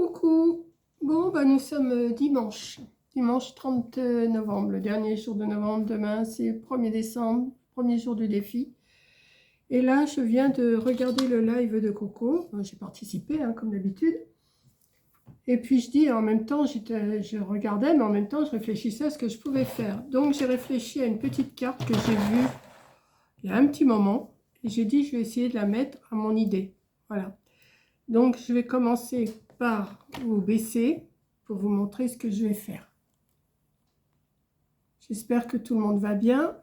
Coucou. Bon, bah, nous sommes dimanche 30 novembre, le dernier jour de novembre. Demain, c'est 1er décembre, premier jour du défi. Et là, je viens de regarder le live de Coco. J'ai participé, hein, comme d'habitude. Et puis, je dis, en même temps, je regardais, mais en même temps, je réfléchissais à ce que je pouvais faire. Donc, j'ai réfléchi à une petite carte que j'ai vue il y a un petit moment. Et j'ai dit, je vais essayer de la mettre à mon idée. Voilà. Donc, je vais commencer par vous baisser pour vous montrer ce que je vais faire. J'espère que tout le monde va bien.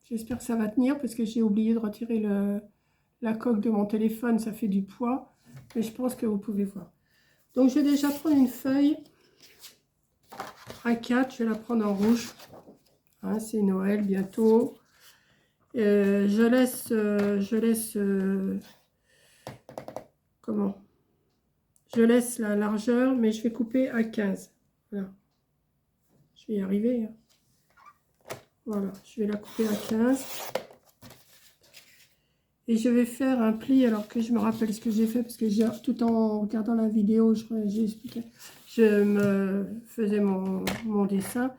J'espère que ça va tenir parce que j'ai oublié de retirer la coque de mon téléphone. Ça fait du poids, mais je pense que vous pouvez voir. Donc, je vais déjà prendre une feuille A4. Je vais la prendre en rouge. Hein, c'est Noël bientôt. Comment? Je laisse la largeur, mais je vais couper à 15. Voilà. Je vais y arriver. Hein. Voilà, je vais la couper à 15. Et je vais faire un pli, alors que je me rappelle ce que j'ai fait, parce que tout en regardant la vidéo, j'ai expliqué, je me faisais mon dessin.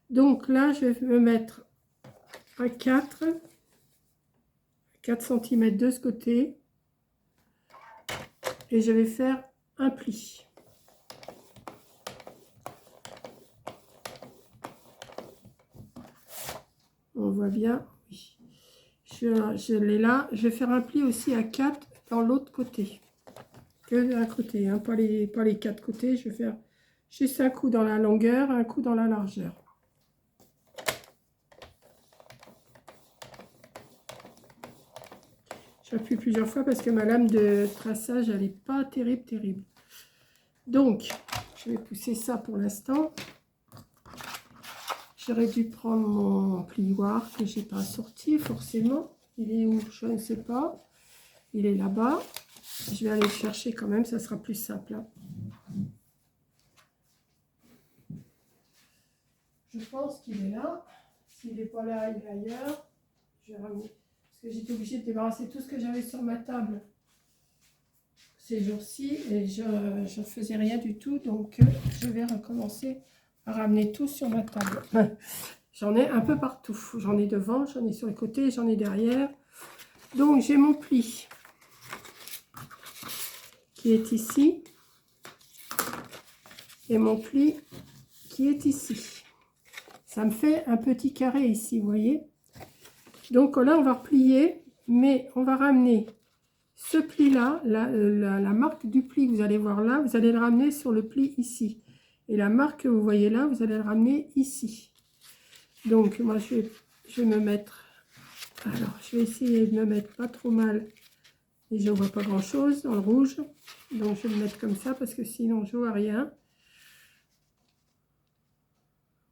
Donc là, je vais me mettre à 4 cm de ce côté. Et je vais faire un pli. On voit bien, oui. Je l'ai là. Je vais faire un pli aussi à 4 dans l'autre côté. Que d'un côté, hein, pas les 4 côtés. Je vais faire juste un coup dans la longueur, un coup dans la largeur. J'appuie plusieurs fois parce que ma lame de traçage, elle n'est pas terrible. Donc, je vais pousser ça pour l'instant. J'aurais dû prendre mon plioir que j'ai pas sorti forcément. Il est où? Je ne sais pas. Il est là-bas. Je vais aller le chercher quand même, ça sera plus simple. Hein. Je pense qu'il est là. S'il n'est pas là, il est ailleurs. Je vais ramener. Parce que j'étais obligée de débarrasser tout ce que j'avais sur ma table ces jours-ci. Et je ne faisais rien du tout. Donc, je vais recommencer à ramener tout sur ma table. J'en ai un peu partout. J'en ai devant, j'en ai sur les côtés, j'en ai derrière. Donc, j'ai mon pli qui est ici. Et mon pli qui est ici. Ça me fait un petit carré ici, vous voyez. Donc là, on va replier, mais on va ramener ce pli-là, la marque du pli que vous allez voir là, vous allez le ramener sur le pli ici. Et la marque que vous voyez là, vous allez le ramener ici. Donc, moi, je vais me mettre... Alors, je vais essayer de me mettre pas trop mal. Et je ne vois pas grand-chose dans le rouge. Donc, je vais me mettre comme ça parce que sinon, je ne vois rien.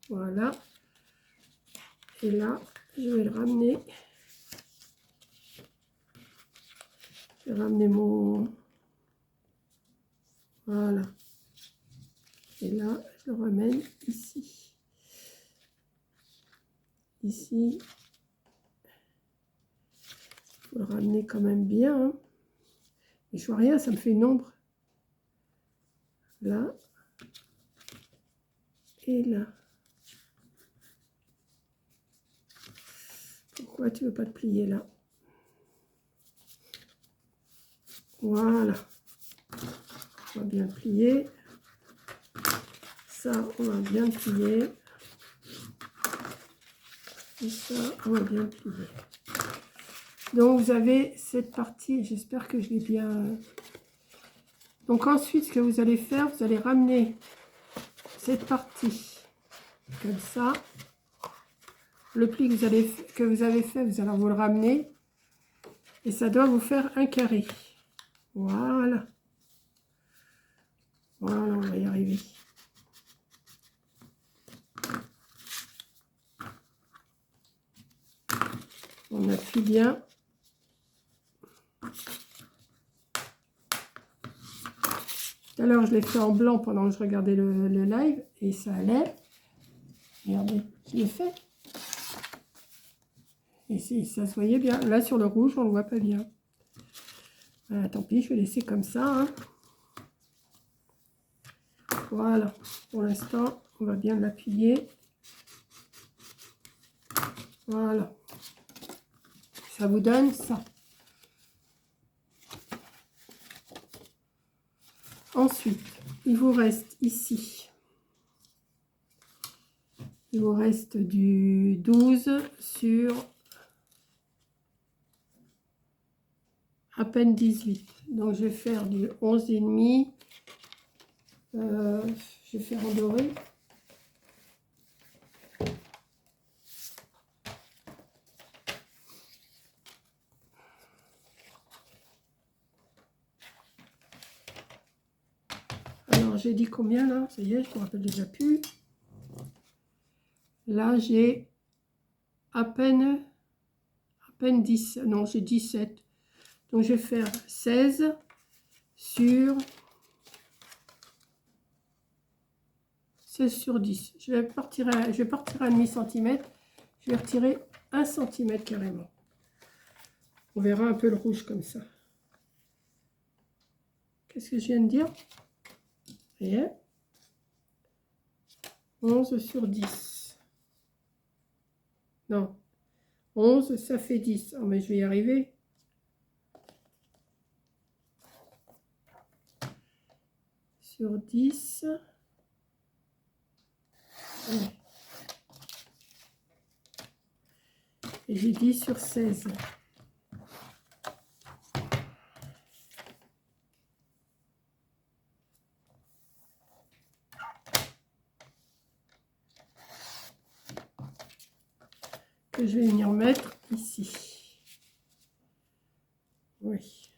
Voilà. Et là, je vais le ramener. Je vais ramener mon... Voilà. Et là, je le ramène ici. Ici. Il faut le ramener quand même bien. Hein. Et je vois rien, ça me fait une ombre. Là. Et là. Pourquoi tu ne veux pas te plier là? Voilà. On va bien plier. Ça, on va bien plier. Et ça, on va bien plier. Donc, vous avez cette partie. J'espère que je l'ai bien... Donc, ensuite, ce que vous allez faire, vous allez ramener cette partie comme ça. Le pli que vous avez fait, vous allez vous le ramener. Et ça doit vous faire un carré. Voilà. Voilà, on va y arriver. On appuie bien. Tout à l'heure, je l'ai fait en blanc pendant que je regardais le live. Et ça allait. Regardez, je l'ai fait. Et ça se voyait bien. Là, sur le rouge, on ne le voit pas bien. Voilà, tant pis, je vais laisser comme ça. Hein. Voilà, pour l'instant, on va bien l'appuyer. Voilà. Ça vous donne ça. Ensuite, il vous reste ici. Il vous reste du 12 sur à peine 18. Donc, je vais faire du 11,5. Je vais faire en doré. Alors, j'ai dit combien là? Ça y est, je me rappelle déjà plus. Là, j'ai à peine 10. Non, j'ai 17. Donc, je vais faire 16 sur 10. Je vais partir à demi centimètre. Je vais retirer 1 centimètre carrément. On verra un peu le rouge comme ça. Qu'est-ce que je viens de dire? Et 11 sur 10. Non. 11, ça fait 10. Oh, mais je vais y arriver. Sur 10. Ouais. Et j'ai dit sur 16. Que je vais venir mettre ici. Oui.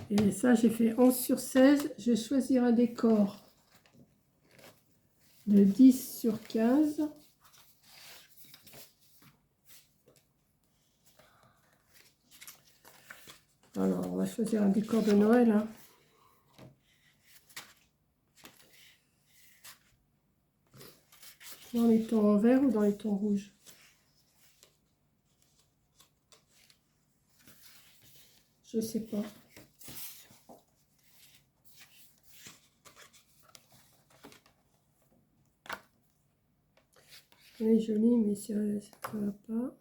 Et ça, j'ai fait 11 sur 16. Je vais choisir un décor de 10 sur 15. Alors, on va choisir un décor de Noël. Hein. Dans les tons verts ou dans les tons rouges? Je sais pas. Elle est jolie, mais ça ne va pas.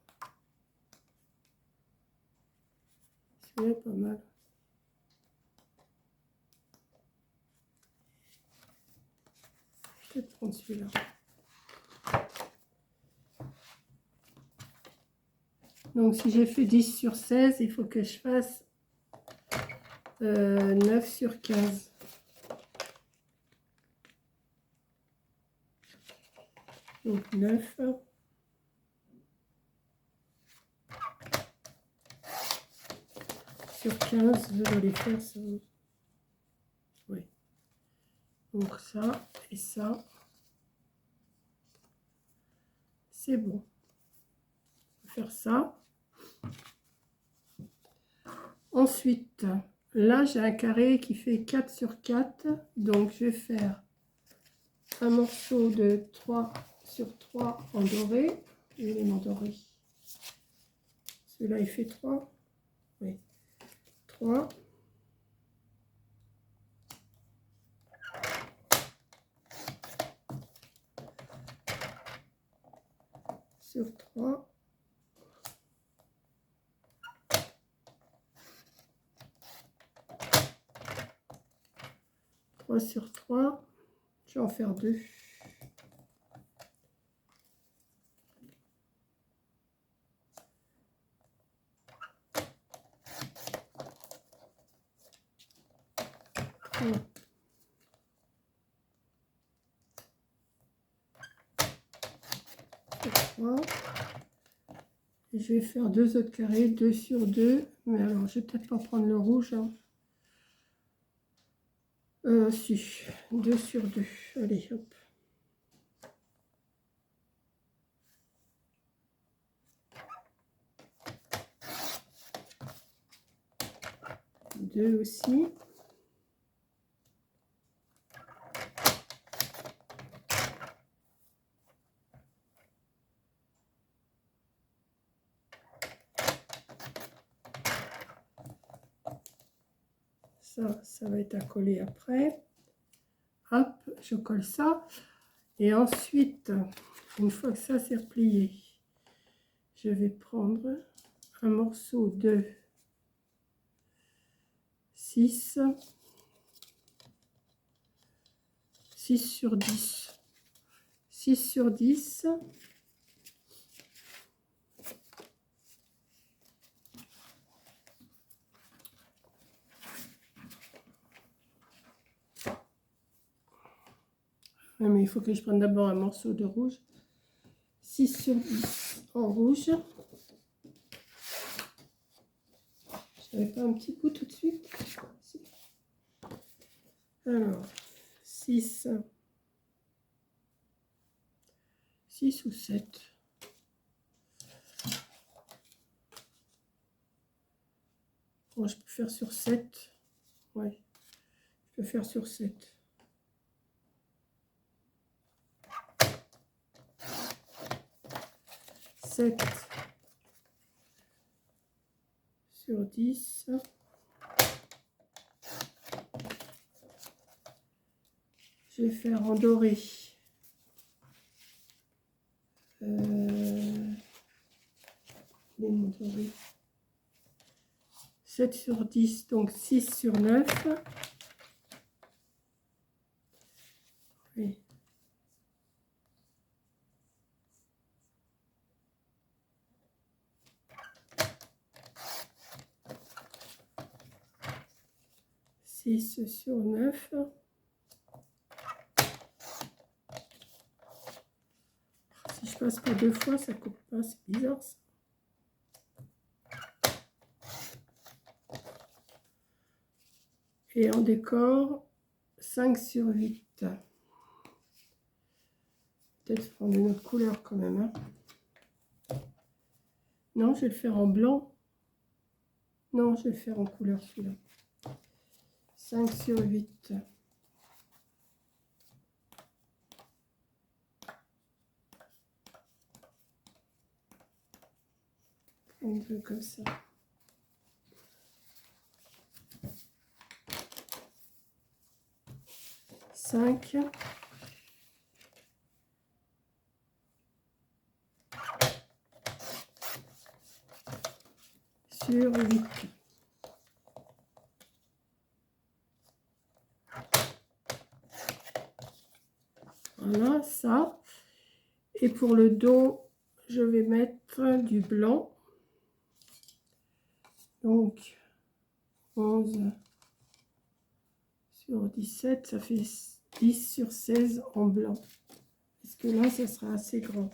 Celui-là est pas mal. Je vais peut-être prendre celui-là. Donc, si j'ai fait 10 sur 16, il faut que je fasse 9 sur 15. Donc, 9. Sur 15, je dois les faire ça. Oui. Donc, ça et ça. C'est bon. On va faire ça. Ensuite, là, j'ai un carré qui fait 4 sur 4. Donc, je vais faire un morceau de 3 sur 3 en doré. L'élément doré. Celui-là, il fait 3. Oui. 3. Sur 3. Sur 3, je vais en faire 2. Et je vais faire 2 autres carrés, 2 sur 2. Mais alors, je vais peut-être pas prendre le rouge. Hein. Si, 2 sur 2. Allez, hop. Deux aussi. Ça va être à coller après. hop, je colle ça. Et ensuite, une fois que ça c'est replié, je vais prendre un morceau de 6 sur 10. 6 sur 10. Mais il faut que je prenne d'abord un morceau de rouge. 6 sur 10 en rouge. Je n'avais pas un petit coup tout de suite. Alors, 6 ou 7. Bon, je peux faire sur 7. Ouais, je peux faire sur 7. Sur 10. Je vais faire en doré. 7 sur 10, donc 6 sur 9. Oui. Sur 9. Si je passe pas 2 fois, ça coupe pas, c'est bizarre ça. Et en décor, 5 sur 8. Peut-être prendre une autre couleur quand même. Hein. Non, je vais le faire en blanc. Non, je vais le faire en couleur celui-là. 5 sur 8. Un peu comme ça. Cinq. Sur 8. Voilà, ça. Et pour le dos, je vais mettre du blanc. Donc, 11 sur 17, ça fait 10 sur 16 en blanc. Est-ce que là, ça sera assez grand?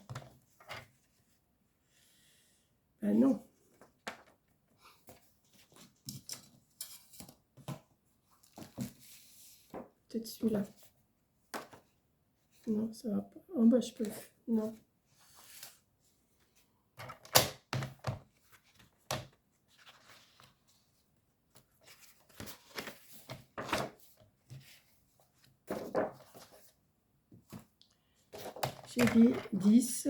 Ben non. Peut-être celui-là. Non, ça va pas. Oh, bah, je peux. Non. J'ai dit 10.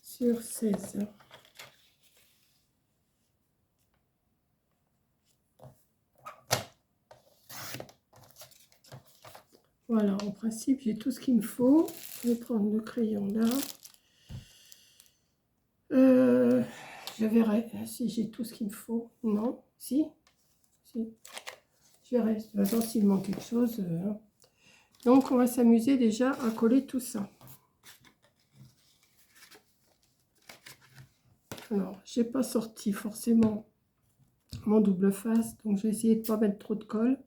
Sur 16. Voilà, en principe, j'ai tout ce qu'il me faut. Je vais prendre le crayon là. Je verrai si j'ai tout ce qu'il me faut. Non, si. Je verrai. De toute façon, s'il manque quelque chose. Donc, on va s'amuser déjà à coller tout ça. Alors, j'ai pas sorti forcément mon double face, donc je vais essayer de ne pas mettre trop de colle.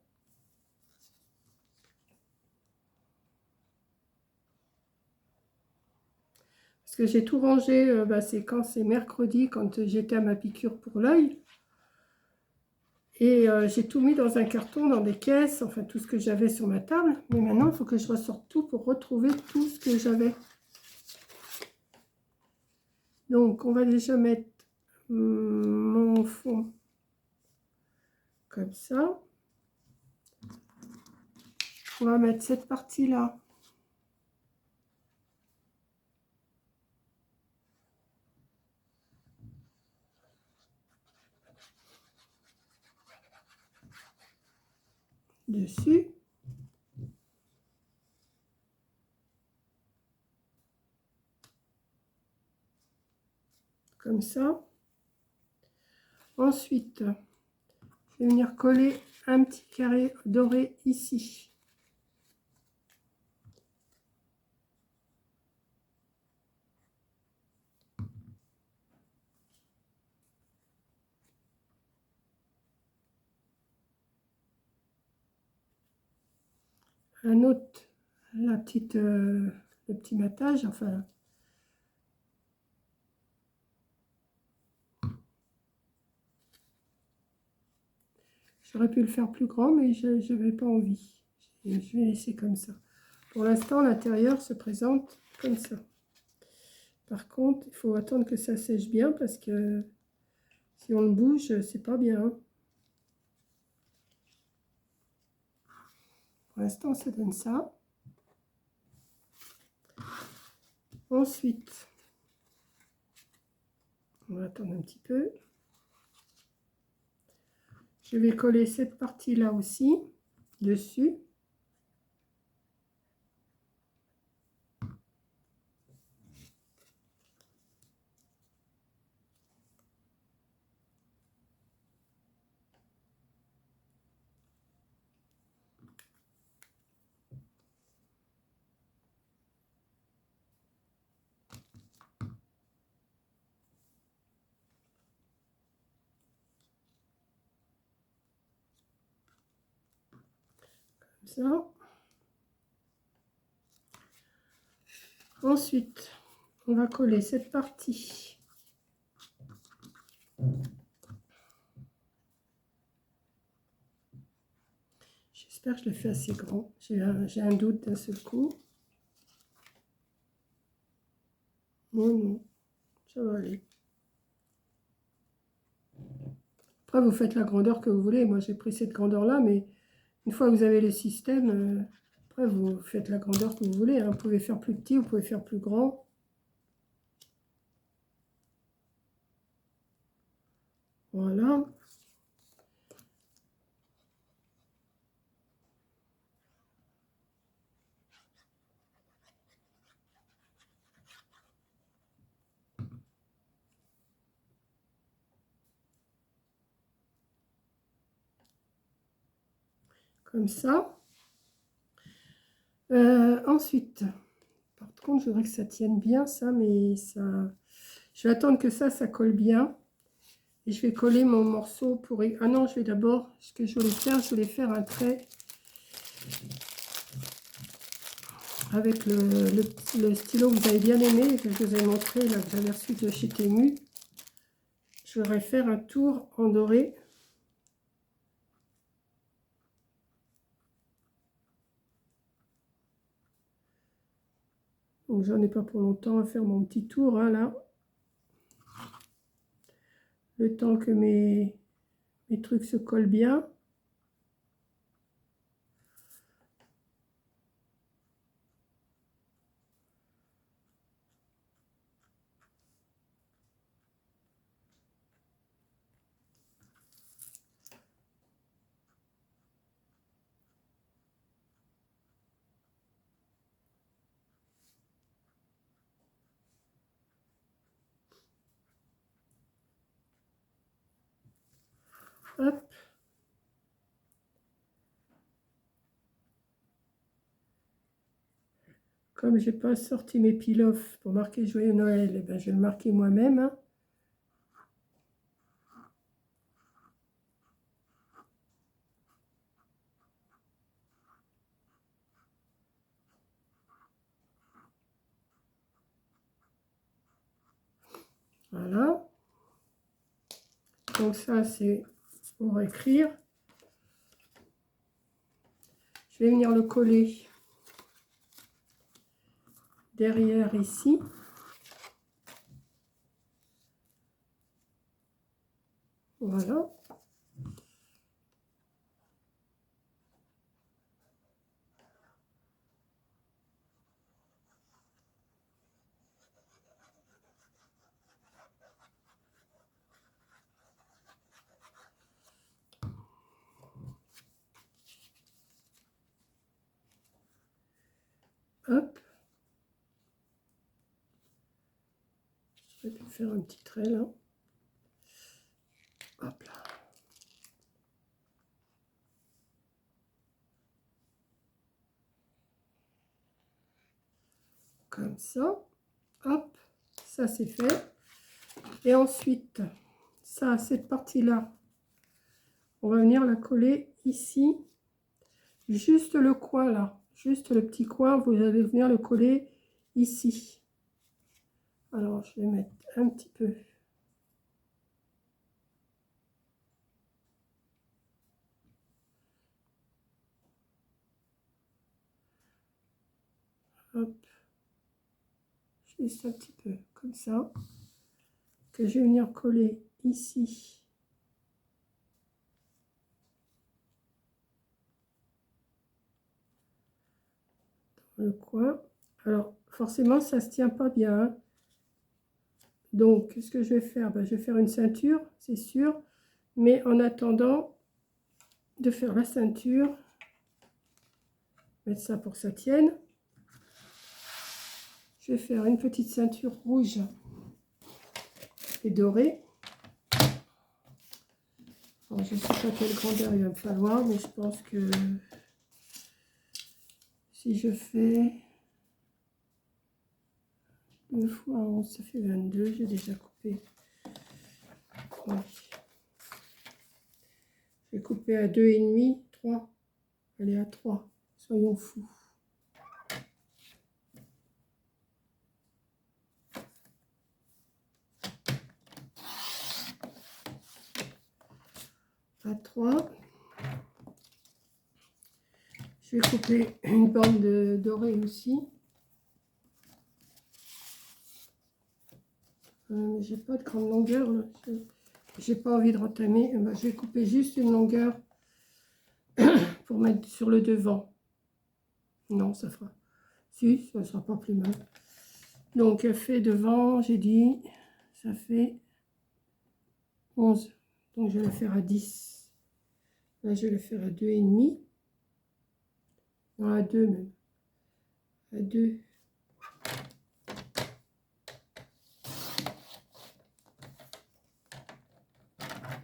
Parce que j'ai tout rangé, c'est quand c'est mercredi, quand j'étais à ma piqûre pour l'œil. Et j'ai tout mis dans un carton, dans des caisses, enfin tout ce que j'avais sur ma table. Mais maintenant, il faut que je ressorte tout pour retrouver tout ce que j'avais. Donc, on va déjà mettre mon fond comme ça. On va mettre cette partie-là dessus. Comme ça. Ensuite, je vais venir coller un petit carré doré ici. Un autre, le petit matage, enfin. J'aurais pu le faire plus grand, mais je n'avais pas envie. Je vais laisser comme ça. Pour l'instant, l'intérieur se présente comme ça. Par contre, il faut attendre que ça sèche bien parce que si on le bouge, c'est pas bien. Pour l'instant, ça donne ça. Ensuite, on va attendre un petit peu. Je vais coller cette partie-là aussi, dessus. Comme ça. Ensuite, on va coller cette partie. J'espère que je le fais assez grand. J'ai un doute d'un seul coup. Non, ça va aller. Après, vous faites la grandeur que vous voulez. Moi, j'ai pris cette grandeur-là, mais une fois que vous avez le système, après, vous faites la grandeur que vous voulez. Hein. Vous pouvez faire plus petit, vous pouvez faire plus grand. Voilà. Comme ça. Ensuite, par contre, je voudrais que ça tienne bien, ça, mais ça... Je vais attendre que ça colle bien. Et je vais coller mon morceau pour... Ah non, je vais d'abord... Ce que je voulais faire un trait avec le stylo que vous avez bien aimé, que je vous ai montré, là, que j'avais reçu de chez Temu. Je voudrais faire un tour en doré. Donc, j'en ai pas pour longtemps à faire mon petit tour, hein, là. Le temps que mes trucs se collent bien. Hop. Comme j'ai pas sorti mes peel-off pour marquer Joyeux Noël, eh ben, je vais le marquer moi-même. Hein. Voilà. Donc ça, c'est pour écrire. Je vais venir le coller derrière ici. Voilà. Hop. Je vais faire un petit trait là. Hop là. Comme ça. Hop. Ça c'est fait. Et ensuite, ça, cette partie-là, on va venir la coller ici. Juste le coin là. Juste le petit coin, vous allez venir le coller ici. Alors, je vais mettre un petit peu. Hop. Juste un petit peu, comme ça. Que je vais venir coller ici. Dans le coin. Alors, forcément, ça ne se tient pas bien. Hein. Donc, qu'est-ce que je vais faire? Ben, je vais faire une ceinture, c'est sûr. Mais en attendant de faire la ceinture, mettre ça pour que ça tienne. Je vais faire une petite ceinture rouge et dorée. Alors, je ne sais pas quelle grandeur il va me falloir, mais je pense que si je fais 2 fois 11, ça fait 22. J'ai déjà coupé. Oui. Je vais couper à 2,5, 3. Allez, à 3. Soyons fous. À 3. Je vais couper une bande dorée aussi. J'ai pas de grande longueur. J'ai pas envie de rentamer. Ben, je vais couper juste une longueur pour mettre sur le devant. Non, ça fera. Si, ça ne sera pas plus mal. Donc, elle fait devant, j'ai dit, ça fait 11. Donc, je vais la faire à 10. Là, je vais la faire à 2,5. Non, à 2 même. À 2.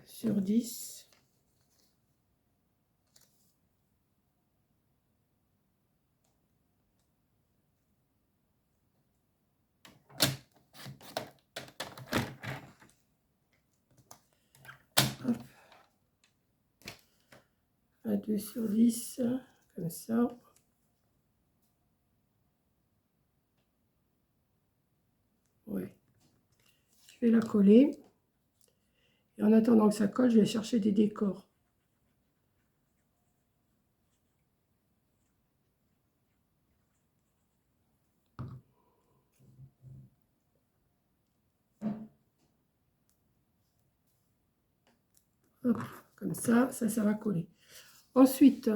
Sur 10. Hop. À 2 sur 10, comme ça. Ouais. Je vais la coller. Et en attendant que ça colle, je vais chercher des décors. Hop, comme ça va coller. Ensuite,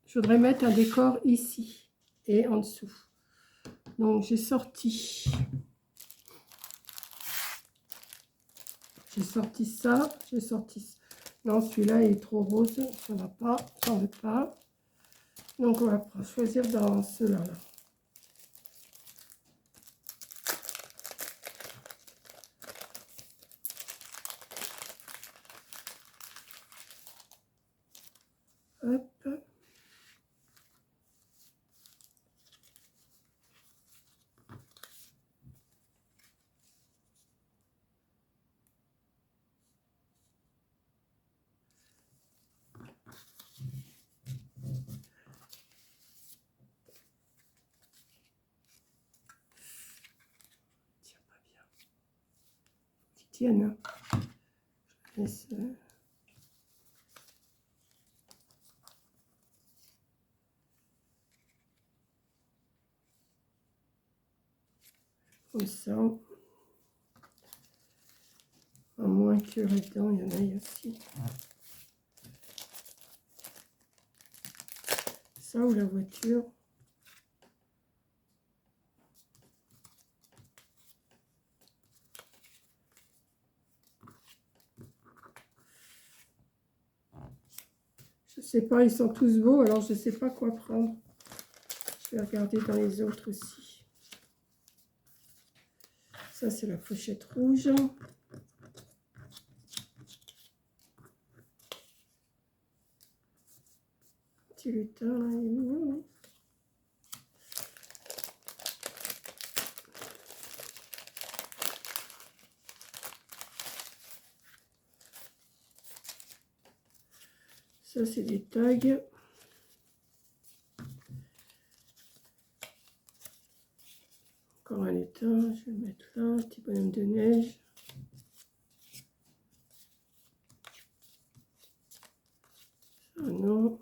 je voudrais mettre un décor ici et en dessous. Donc, j'ai sorti ça, j'ai sorti ça. Non, celui-là il est trop rose, ça va pas, j'en veux pas. Donc, on va choisir dans ceux-là. Là. Hop. Tiens pas bien. Qui tiennent. Je laisse. Comme ça. À moins que là-dedans, il y en ait aussi. Ça ou la voiture. Je sais pas, ils sont tous beaux, alors je sais pas quoi prendre. Je vais regarder dans les autres aussi. Ça, c'est la pochette rouge. Petit lutin, là, il est mignon. Ça, c'est des tags. Encore un lutin, je vais le mettre là. Petit bonhomme de neige. Ça, non.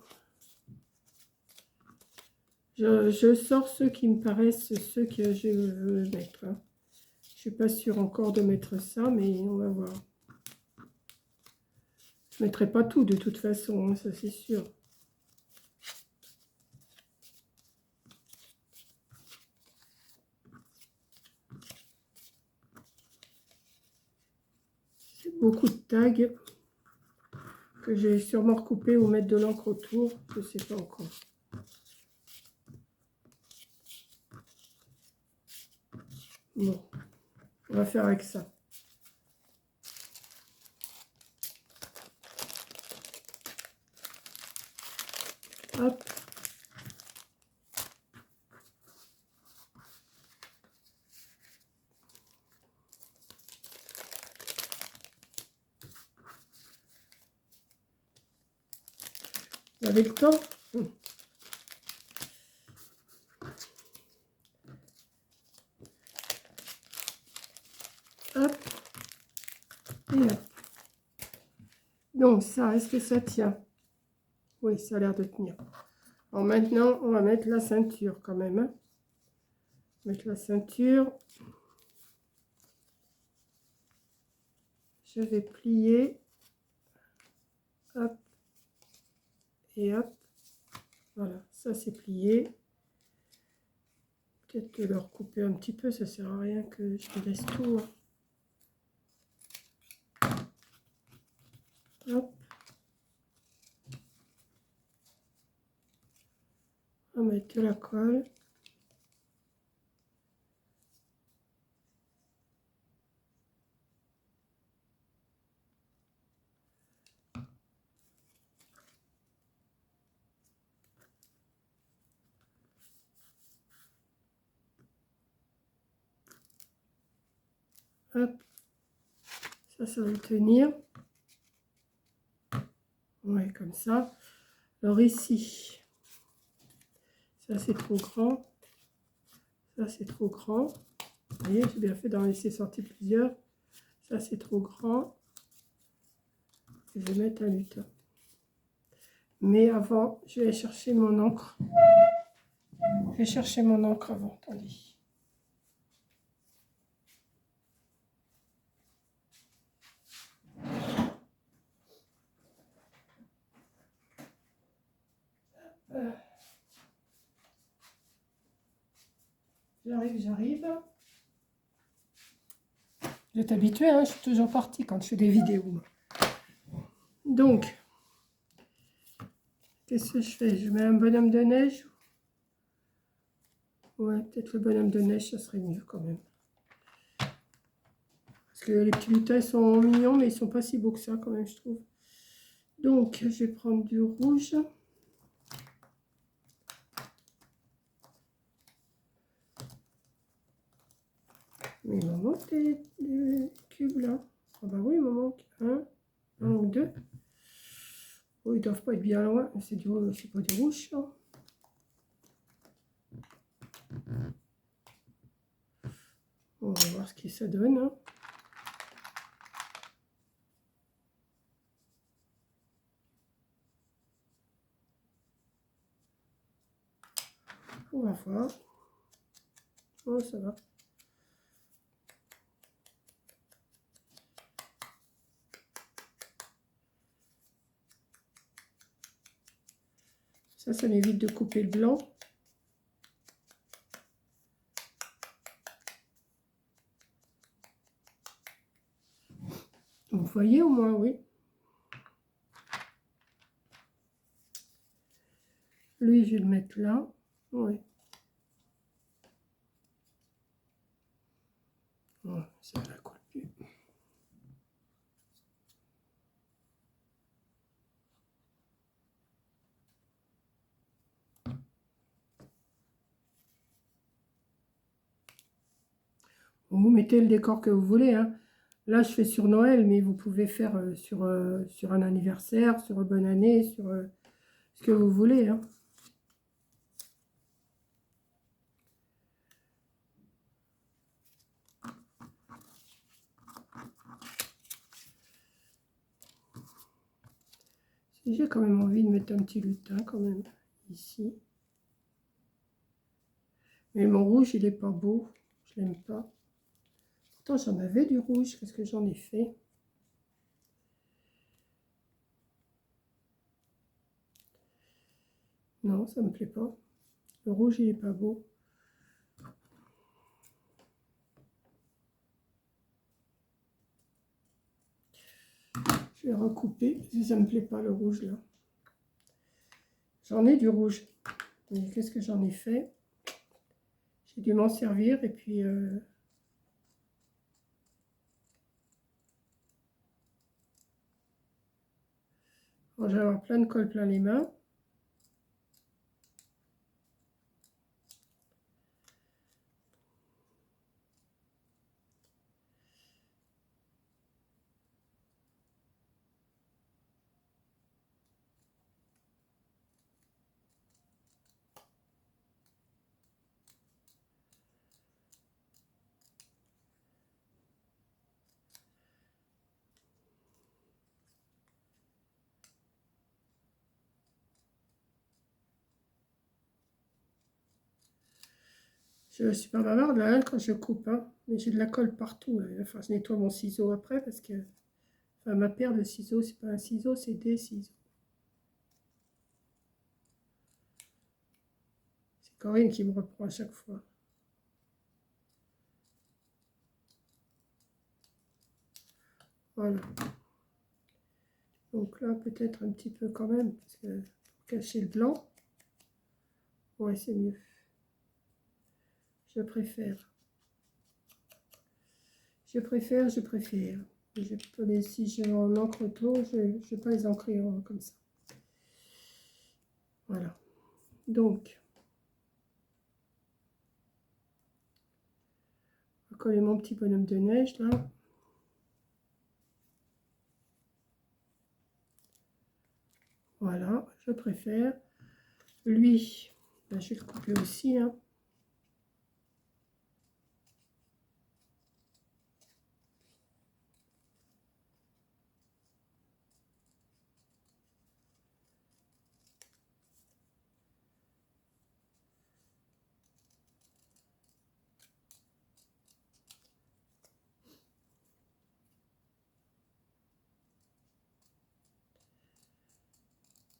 Je sors ceux qui me paraissent ceux que je veux mettre. Hein. Je suis pas sûre encore de mettre ça, mais on va voir. Je ne mettrai pas tout de toute façon, hein, ça c'est sûr. C'est beaucoup de tags que j'ai sûrement recoupé ou mettre de l'encre autour, je ne sais pas encore. Bon, on va faire avec ça. Hop. Vous avez le temps? Hop. Et hop. Donc ça, est-ce que ça tient? Oui, ça a l'air de tenir. Alors maintenant, on va mettre la ceinture quand même. Hein. Mettre la ceinture. Je vais plier. Hop. Et hop. Voilà, ça c'est plié. Peut-être que le recouper un petit peu, ça sert à rien que je laisse tout. Hein. Hop. On va mettre de la colle. Hop. Ça va tenir. Ouais, comme ça. Alors ici, ça c'est trop grand. Ça c'est trop grand. Vous voyez, j'ai bien fait d'en laisser sortir plusieurs. Ça c'est trop grand. Je vais mettre un lutin. Mais avant, je vais chercher mon encre. Je vais chercher mon encre avant. Attendez. J'arrive. Vous êtes habitué, hein, je suis toujours partie quand je fais des vidéos. Donc, qu'est-ce que je fais? Je mets un bonhomme de neige. Ouais, peut-être le bonhomme de neige, ça serait mieux quand même. Parce que les petits lutins sont mignons, mais ils sont pas si beaux que ça quand même, je trouve. Donc, je vais prendre du rouge. Mais il m'en manque des cubes là. Ah bah oui, il m'en manque un ou deux. Oh, ils doivent pas être bien loin. C'est pas du rouge, ça. On va voir ce que ça donne. Hein. On va voir. Oh, ça va. Ça m'évite de couper le blanc. Vous voyez au moins, oui. Lui, je vais le mettre là. Oui. Oh, ça ne colle plus. Vous mettez le décor que vous voulez, hein. Là, je fais sur Noël, mais vous pouvez faire sur un anniversaire, sur une bonne année, sur ce que vous voulez, hein. J'ai quand même envie de mettre un petit lutin, quand même, ici. Mais mon rouge, il est pas beau. Je l'aime pas. Pourtant, j'en avais du rouge. Qu'est-ce que j'en ai fait? Non, ça me plaît pas. Le rouge, il est pas beau. Je vais recouper, si ça me plaît pas, le rouge, là. J'en ai du rouge. Mais qu'est-ce que j'en ai fait? J'ai dû m'en servir, et puis... bon, je vais avoir plein de colle plein les mains. Je suis pas bavarde là, hein, quand je coupe, hein. Mais j'ai de la colle partout, là. Enfin, je nettoie mon ciseau après parce que... Enfin, ma paire de ciseaux, c'est pas un ciseau, c'est des ciseaux. C'est Corinne qui me reprend à chaque fois. Voilà. Donc là, peut-être un petit peu quand même, parce que pour cacher le blanc. Ouais, c'est mieux. Je préfère. Je préfère. Si je en encre trop, je ne vais pas les encrer comme ça. Voilà. Donc, on va coller mon petit bonhomme de neige là. Voilà, je préfère. Lui, ben, je vais le couper aussi, hein.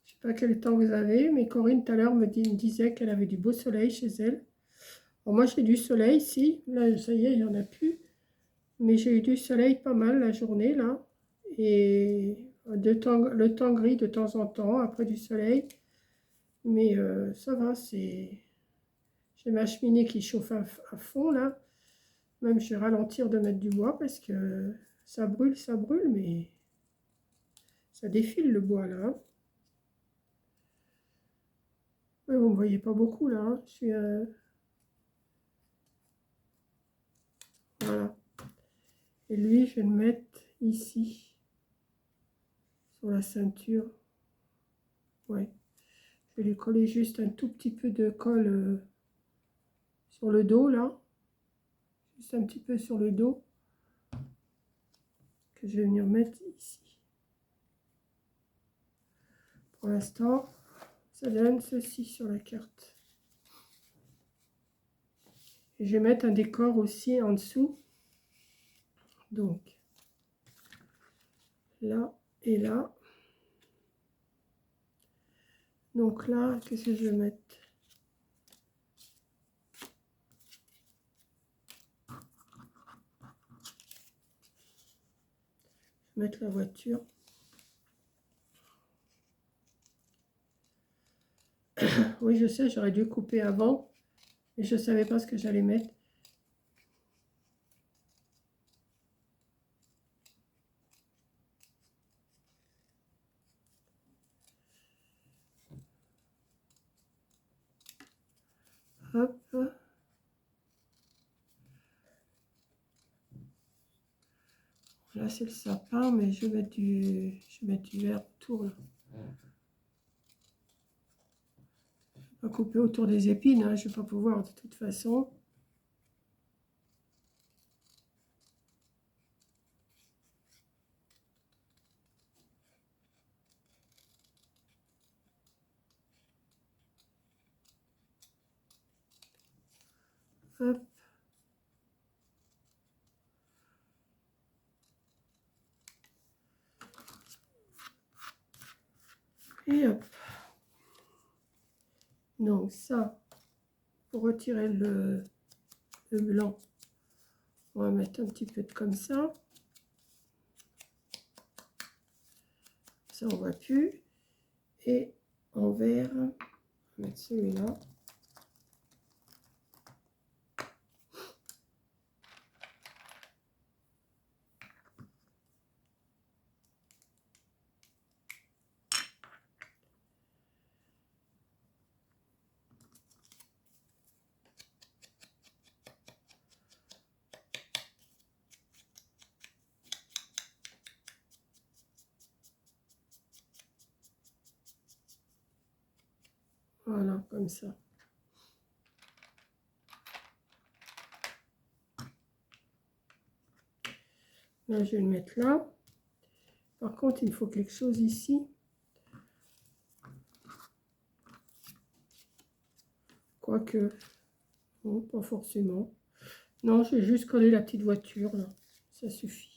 Je sais pas quel temps vous avez, mais Corinne tout à l'heure me disait qu'elle avait du beau soleil chez elle. Bon, moi j'ai du soleil ici, là ça y est, il n'y en a plus. Mais j'ai eu du soleil pas mal la journée là. Et le temps gris de temps en temps, après du soleil. Mais ça va, c'est... J'ai ma cheminée qui chauffe à fond là. Même je vais ralentir de mettre du bois parce que ça brûle, mais ça défile le bois là. Ouais, vous ne me voyez pas beaucoup là, hein. Je suis... voilà. Et lui, je vais le mettre ici, sur la ceinture. Ouais. Je vais lui coller juste un tout petit peu de colle sur le dos là. Juste un petit peu sur le dos. Que je vais venir mettre ici. Pour l'instant, ça donne ceci sur la carte. Et je vais mettre un décor aussi en dessous. Donc, là et là. Donc là, qu'est-ce que je vais mettre? Je vais mettre la voiture. Oui, je sais, j'aurais dû couper avant. Mais je ne savais pas ce que j'allais mettre. Hop. Là, c'est le sapin, mais je vais mettre du vert autour. Là. Je vais pas couper autour des épines, hein, je ne vais pas pouvoir de toute façon. Hop. Et hop. Donc ça, pour retirer le blanc, on va mettre un petit peu de comme ça. Ça, on voit plus. Et en vert, on va mettre celui-là. Voilà, comme ça. Là, je vais le mettre là. Par contre, il me faut quelque chose ici. Quoique, bon, pas forcément. Non, je vais juste coller la petite voiture, là. Ça suffit.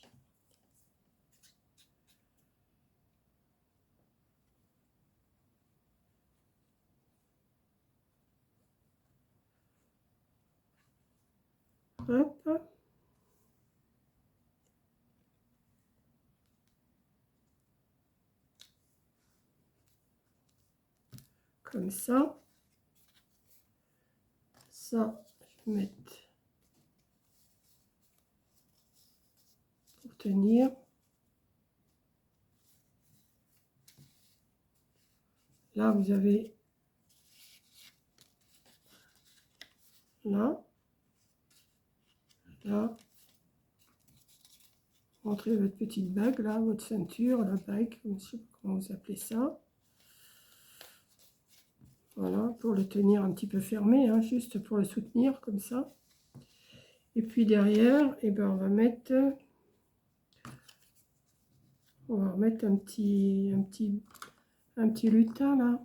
Hop. Comme ça. Ça, je vais mettre pour tenir. Là, vous avez là. Là. Rentrez votre petite bague, là, votre ceinture, la bague, je ne sais pas comment vous appelez ça. Voilà, pour le tenir un petit peu fermé, hein, juste pour le soutenir, comme ça. Et puis derrière, eh ben, on va remettre un petit lutin, là.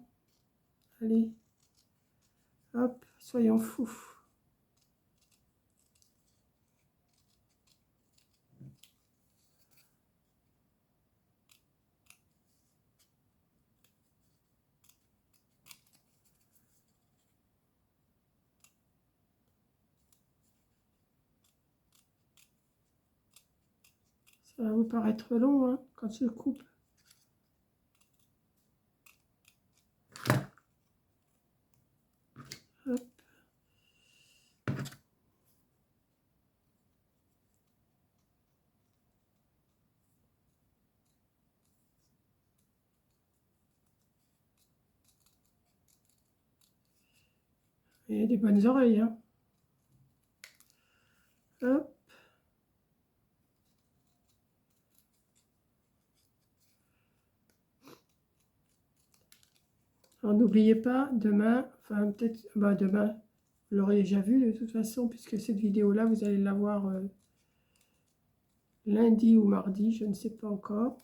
Allez, hop, soyons fous. Ça va vous paraître long, hein, quand je coupe. Hop. Et des bonnes oreilles, hein. Hop. Alors n'oubliez pas, demain, enfin peut-être, bah demain, vous l'aurez déjà vu de toute façon, puisque cette vidéo-là, vous allez la voir lundi ou mardi, je ne sais pas encore.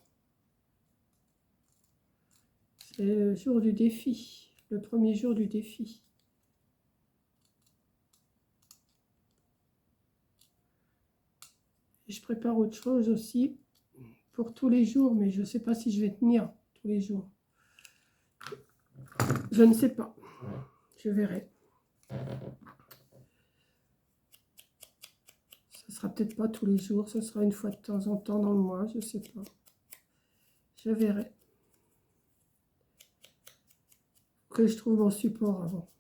C'est le jour du défi, le premier jour du défi. Et je prépare autre chose aussi pour tous les jours, mais je ne sais pas si je vais tenir tous les jours. Je ne sais pas, je verrai. Ce sera peut-être pas tous les jours, ce sera une fois de temps en temps dans le mois, je ne sais pas. Je verrai. Que je trouve mon support avant.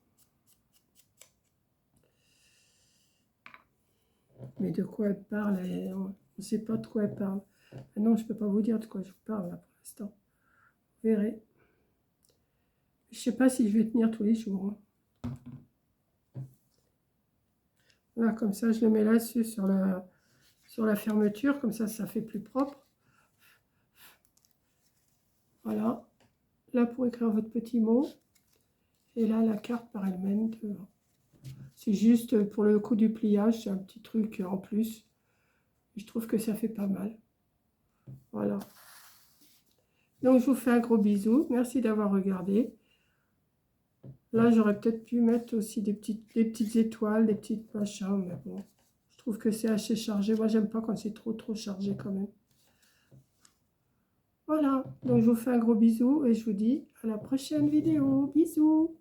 Mais de quoi elle parle, on ne sait pas de quoi elle parle. Non, je ne peux pas vous dire de quoi je vous parle là pour l'instant. Vous verrez. Je ne sais pas si je vais tenir tous les jours. Hein. Là, comme ça, je le mets là-dessus sur la fermeture. Comme ça fait plus propre. Voilà. Là, pour écrire votre petit mot. Et là, la carte par elle-même. C'est juste pour le coup du pliage. C'est un petit truc en plus. Je trouve que ça fait pas mal. Voilà. Donc, je vous fais un gros bisou. Merci d'avoir regardé. Là, j'aurais peut-être pu mettre aussi des petites étoiles, des petites machins, mais bon. Je trouve que c'est assez chargé. Moi, j'aime pas quand c'est trop chargé quand même. Voilà. Donc, je vous fais un gros bisou et je vous dis à la prochaine vidéo. Bisous.